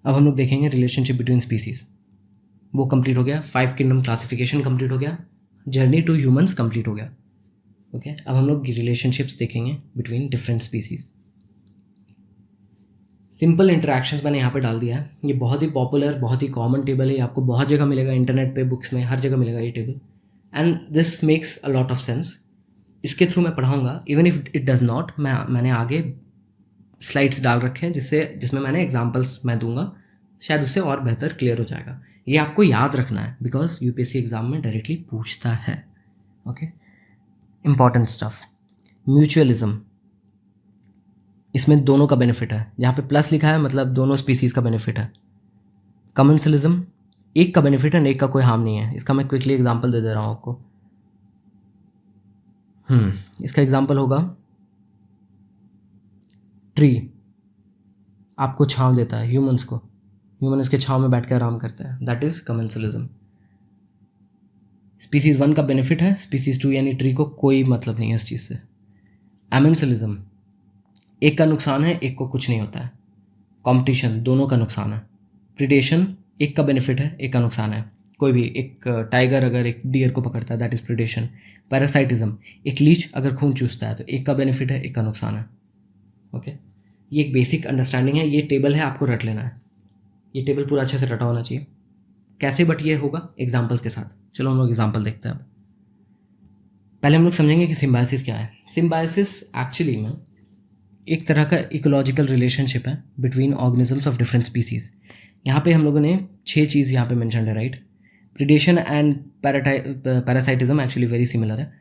अब हम लोग देखेंगे रिलेशनशिप बिटवीन स्पीसीज, वो कंप्लीट हो गया। 5 किंगडम क्लासिफिकेशन कंप्लीट हो गया, जर्नी टू ह्यूमंस कंप्लीट हो गया। ओके, अब हम लोग रिलेशनशिप्स देखेंगे between different species. Simple interactions मैंने यहाँ पे डाल दिया है। ये बहुत ही पॉपुलर, बहुत ही कॉमन टेबल है, आपको बहुत जगह मिलेगा, इंटरनेट पे, बुक्स में, हर जगह मिलेगा ये table, and this makes a lot of sense. इसके थ्रू मैं पढ़ाऊँगा, even if it does not, मैंने आगे स्लाइड्स डाल रखे हैं जिसमें मैंने एग्जाम्पल्स मैं दूंगा, शायद उससे और बेहतर क्लियर हो जाएगा। ये आपको याद रखना है बिकॉज यूपीएससी एग्जाम में डायरेक्टली पूछता है। Okay, important stuff. म्यूचुअलिज्म, इसमें दोनों का बेनिफिट है, जहाँ पे प्लस लिखा है मतलब दोनों स्पीसीज का बेनिफिट है। कमेंसलिज्म, एक का बेनिफिट है, एक का कोई हार्म नहीं है। इसका मैं क्विकली एग्जांपल दे दे रहा हूँ आपको। इसका एग्जांपल होगा ट्री, आपको छांव देता है, ह्यूमंस को, ह्यूमन इसके छांव में बैठ के आराम करते हैं, दैट इज कमेंसलिज्म। स्पीसीज 1 का बेनिफिट है, स्पीसीज 2 यानी ट्री को कोई मतलब नहीं है इस चीज़ से। एमेंसलिज्म, एक का नुकसान है, एक को कुछ नहीं होता है। कॉम्पिटिशन, दोनों का नुकसान है। प्रिडेशन, एक का बेनिफिट है, एक का नुकसान है। कोई भी एक टाइगर अगर एक डियर को पकड़ता है, दैट इज प्रिडेशन। पैरासाइटिज्म, एक लीच अगर खून चूसता है तो एक का बेनिफिट है, एक का नुकसान है। ओके, ये एक बेसिक अंडरस्टैंडिंग है, ये टेबल है, आपको रट लेना है। ये टेबल पूरा अच्छे से रटा होना चाहिए। कैसे, बट ये होगा एग्जाम्पल्स के साथ। चलो हम लोग एग्जाम्पल देखते हैं अब। पहले हम लोग समझेंगे कि सिम्बायोसिस क्या है। सिम्बायोसिस एक्चुअली में एक तरह का इकोलॉजिकल रिलेशनशिप है between organisms of different species. यहाँ पे हम लोगों ने 6 चीज़ यहाँ पे मेंशन्ड है, right. Predation and parasitism actually very similar है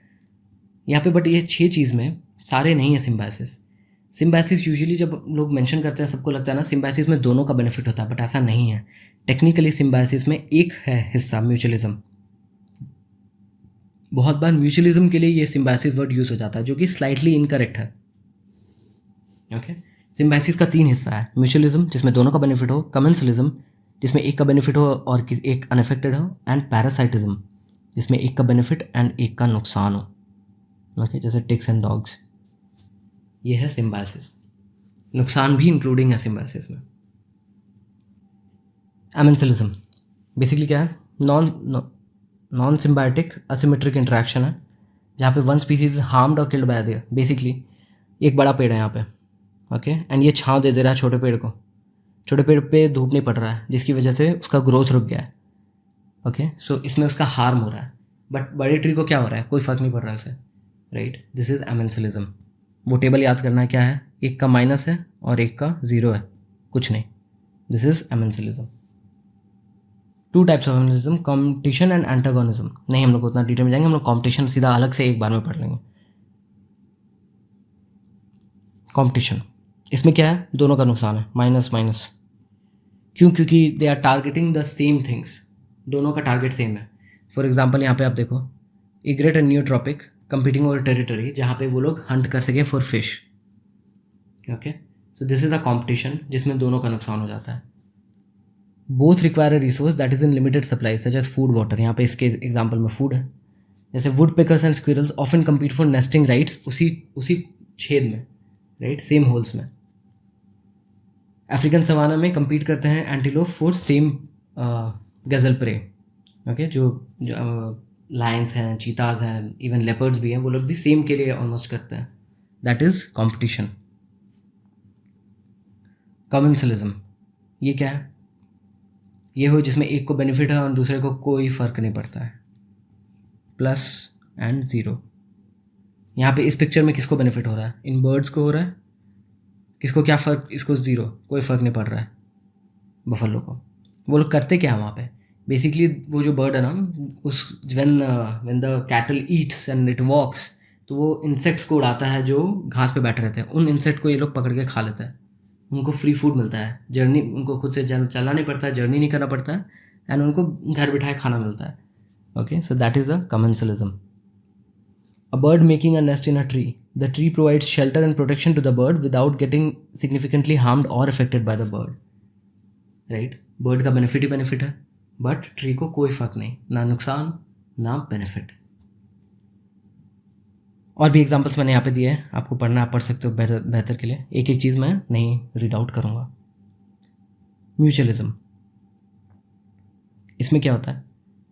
यहाँ पे, बट ये 6 चीज़ में सारे नहीं है सिम्बायोसिस। सिम्बायोसिस यूजुअली जब लोग मेंशन करते हैं सबको लगता है ना सिम्बायोसिस में दोनों का बेनिफिट होता है, बट ऐसा नहीं है। टेक्निकली सिम्बायोसिस में एक है हिस्सा म्यूचुअलिज्म। बहुत बार म्यूचुअलिज्म के लिए ये सिम्बायोसिस वर्ड यूज़ हो जाता है, जो कि स्लाइटली इनकरेक्ट है। ओके, सिम्बायोसिस का 3 हिस्सा है, म्यूचुअलिज्म जिसमें दोनों का बेनिफिट हो, कमेंसलिज्म जिसमें एक का बेनिफिट हो और एक अनअफेक्टेड हो, एंड पैरासाइटिज्म जिसमें एक का बेनिफिट एंड एक का नुकसान हो। ओके, जैसे टिक्स एंड डॉग्स। ये है सिम्बायोसिस, नुकसान भी इंक्लूडिंग है सिम्बायोसिस में। एमेंसलिज्म बेसिकली क्या है, नॉन सिम्बायोटिक असिमेट्रिक इंटरेक्शन है, जहाँ पे वन स्पीसीज हार्म्ड और किल्ड बाय अदर। बेसिकली एक बड़ा पेड़ है यहाँ पे, ओके, एंड ये छांव दे रहा है छोटे पेड़ को, छोटे पेड़ पे धूप नहीं पड़ रहा है जिसकी वजह से उसका ग्रोथ रुक गया है। ओके, सो इसमें उसका हार्म हो रहा है, बट बड़े ट्री को क्या हो रहा है, कोई फर्क नहीं पड़ रहा है उसे, राइट। This is amensalism. वो टेबल याद करना है क्या है, एक का माइनस है और एक का 0 है, कुछ नहीं। This is amensalism. 2 types of amensalism, competition and antagonism. नहीं, हम लोग उतना डिटेल में जाएंगे, हम लोग कॉम्पिटिशन सीधा अलग से एक बार में पढ़ लेंगे। कॉम्पिटिशन, इसमें क्या है, दोनों का नुकसान है, माइनस माइनस। क्यों, क्योंकि they are targeting the same things, दोनों का टारगेट सेम है। फॉर एग्जाम्पल यहाँ पे आप देखो, egret and neotropic competing over territory, जहाँ पे वो लोग हंट कर सके for fish. Okay, so this is a competition जिसमें दोनों का नुकसान हो जाता है। Both require a resource that is in limited supply such as food water, यहाँ पे इसके एग्जाम्पल में फूड है। जैसे would pickers and squirrels often compete for nesting rights, उसी छेद में, राइट, सेम होल्स में। अफ्रीकन सवाना में कम्पीट करते हैं एंटीलोप फॉर सेम गजल प्रे। ओके, जो लायंस हैं, चीताज हैं, इवन लेपर्ड्स भी हैं, वो लोग भी सेम के लिए ऑलमोस्ट करते हैं, दैट इज कॉम्पिटिशन। कमेंसलिज्म, ये क्या है, ये हो जिसमें एक को बेनिफिट है और दूसरे को कोई फ़र्क नहीं पड़ता है, प्लस एंड 0। यहाँ पे इस पिक्चर में किसको बेनिफिट हो रहा है, इन बर्ड्स को हो रहा है, किसको क्या फ़र्क, इसको 0, कोई फ़र्क नहीं पड़ रहा है बफलो को। वो लोग करते क्या है वहाँ पे, बेसिकली वो जो बर्ड है ना, उस when the cattle eats and it walks, तो वो इंसेक्ट्स को उड़ाता है जो घास पे बैठे रहते हैं, उन इंसेक्ट को ये लोग पकड़ के खा लेते हैं, उनको फ्री फूड मिलता है, जर्नी उनको खुद से चलना नहीं पड़ता है, जर्नी नहीं करना पड़ता है, एंड उनको घर बिठाए खाना मिलता है। Okay, so that is a commensalism. A bird making a nest in a tree. The tree provides shelter and protection to the bird without getting significantly harmed or affected by the bird. Right? Bird का benefit ही benefit है, but tree को कोई फर्क नहीं, ना नुकसान ना benefit। और भी एग्जांपल्स मैंने यहाँ पे दिए हैं, आपको पढ़ना, आप पढ़ सकते हो बेहतर के लिए। एक एक चीज़ मैं नहीं रीड आउट करूँगा। म्यूचुअलिज्म, इसमें क्या होता है,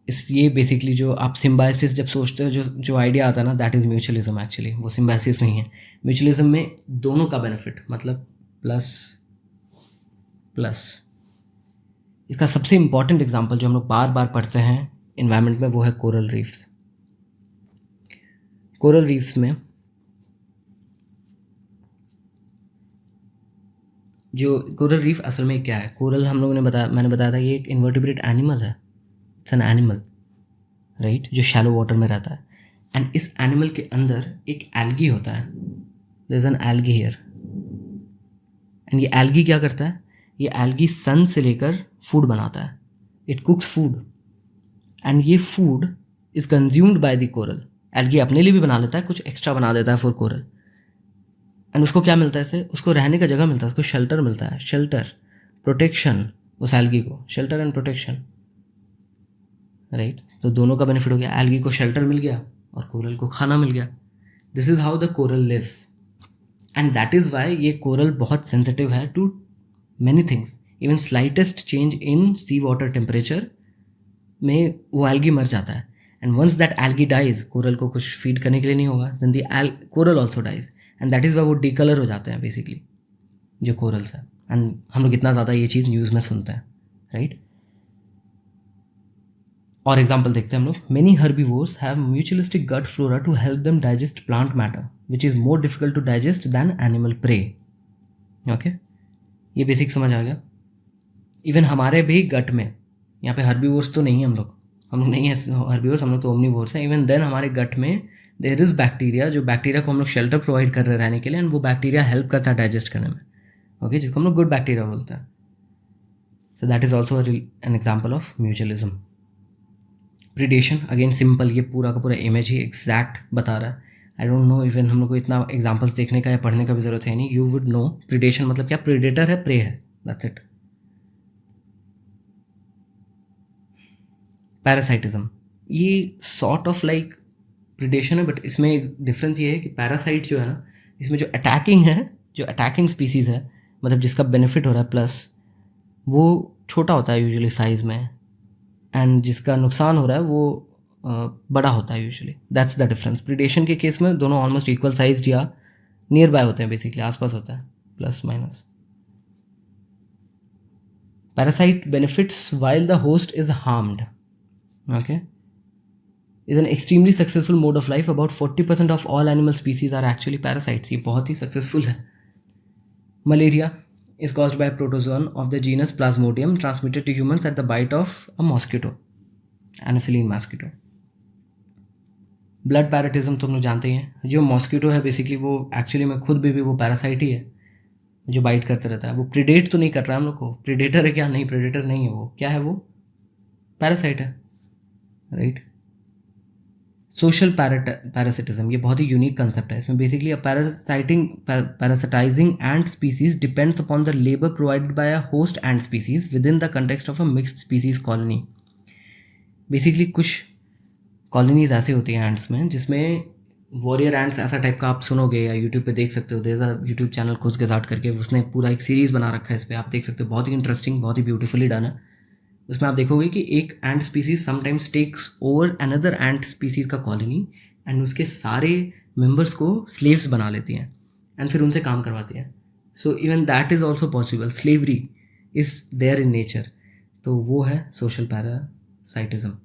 ये बेसिकली जो आप सिम्बायसिस जब सोचते हो, जो जो आइडिया आता है ना, दैट इज़ म्यूचुअलिज्म एक्चुअली, वो सिम्बायसिस नहीं है। म्यूचुअलिज्म में दोनों का बेनिफिट, मतलब प्लस प्लस। इसका सबसे इंपॉर्टेंट एग्जांपल जो हम लोग बार बार पढ़ते हैं इन्वायरमेंट में, वो है कोरल रीफ्स। कोरल रीफ्स में जो कोरल रीफ असल में क्या है, कोरल हम लोगों ने मैंने बताया था ये एक इन्वर्टिब्रेट एनिमल है, इट्स एन एनिमल, राइट, जो शैलो वाटर में रहता है। एंड इस एनिमल के अंदर एक एल्गी होता है, there is an algae here. And ये एल्गी क्या करता है, ये एल्गी सन से लेकर फूड बनाता है, इट कुक्स फूड, एंड ये food is consumed by the coral. Algae अपने लिए भी बना लेता है, कुछ एक्स्ट्रा बना देता है फॉर कोरल, एंड उसको क्या मिलता है, इससे उसको रहने का जगह मिलता है, उसको शेल्टर मिलता है, शेल्टर, प्रोटेक्शन, उस एल्गी को शेल्टर एंड प्रोटेक्शन, राइट। तो दोनों का बेनिफिट हो गया, एल्गी को शेल्टर मिल गया और कोरल को खाना मिल गया। This is how the coral lives, and that is why ये कोरल बहुत सेंसिटिव है to many things. Even slightest change in sea water temperature में वो एल्गी मर जाता है, and once that algae dies, coral को कुछ फीड करने के लिए नहीं होगा, then the coral also dies, and that is why वो डीकलर हो जाते हैं बेसिकली जो कोरल्स है। एंड हम लोग इतना ज़्यादा ये चीज़ न्यूज़ में सुनते हैं, राइट। और एग्जाम्पल देखते हैं हम लोग, many herbivores have mutualistic gut flora to help them digest plant matter which is more difficult to digest than animal prey. Okay, ये बेसिक समझ आ गया। इवन हमारे भी गट में, यहाँ पे हर्बीवोर्स तो नहीं है, हम लोग नहीं है हर्बीवोर्स, हम लोग तो ओमनीवोर्स हैं। इवन देन हमारे गट में देयर इज़ बैक्टीरिया, जो बैक्टीरिया को हम लोग शेल्टर प्रोवाइड कर रहे हैं रहने के लिए, एंड वो बैक्टीरिया हेल्प करता है डाइजेस्ट करने में, ओके, जिसको हम लोग गुड बैक्टीरिया बोलते हैं। So that is also an example of mutualism. Predation, again simple, ये पूरा का पूरा इमेज ही एग्जैक्ट बता रहा है। आई डोंट नो, इवन हम लोग को इतना एग्जाम्पल्स देखने का या पढ़ने का भी जरूरत है नहीं, यू वुड नो प्रीडेशन मतलब क्या, प्रीडेटर है, प्रे है, दैट्स इट। पैरासाइटिज्म, ये सॉर्ट ऑफ लाइक प्रीडेशन है, बट इसमें एक डिफरेंस ये है कि पैरासाइट जो है ना, इसमें जो अटैकिंग है, जो अटैकिंग स्पीसीज़ है, मतलब जिसका बेनिफिट हो रहा है प्लस, वो छोटा होता है यूजुअली साइज़ में, एंड जिसका नुकसान हो रहा है वो बड़ा होता है usually, that's the difference. Predation के केस में दोनों ऑलमोस्ट इक्वल साइज्ड या नियर बाय होते हैं, बेसिकली आसपास होता है, plus minus. Parasite benefits while the host is harmed, okay, is an extremely successful mode of life. About 40% of all animal species are actually parasites. ये बहुत ही successful है। Malaria is caused by a protozoan of the genus Plasmodium transmitted to humans at the bite of a mosquito, Anopheline mosquito. Blood parasitism तो हम लोग जानते ही हैं, जो mosquito है बेसिकली वो एक्चुअली में खुद भी वो पैरासाइट ही है, जो बाइट करता रहता है। वो प्रीडेट तो नहीं कर रहा है हम लोग को, प्रीडेटर है क्या, नहीं, प्रीडेटर नहीं है, वो क्या है, वो पैरासाइट है, राइट। सोशल पैरासिटिज्म, ये बहुत ही यूनिक कंसेप्ट है। इसमें basically parasitizing ant species depends upon the labour provided by a host ant species within the context of a mixed species colony. Basically कुछ कॉलोनीज ऐसे होती हैं ants में, जिसमें वॉरियर एंट्स ऐसा टाइप का आप सुनोगे या यूट्यूब पे देख सकते हो, there is a YouTube channel खुद के साथ करके, उसने पूरा एक सीरीज़ बना रखा है इस पर, आप देख सकते हो, बहुत ही इंटरेस्टिंग, बहुत ही ब्यूटीफुली डन है। उसमें आप देखोगे कि एक ant species sometimes takes over another ant species का कॉलोनी, एंड उसके सारे मेंबर्स को स्लेव्स बना लेती हैं एंड फिर उनसे काम करवाती हैं। So even that is also possible, slavery is there in nature. तो वो है सोशल पैरासाइटिज्म।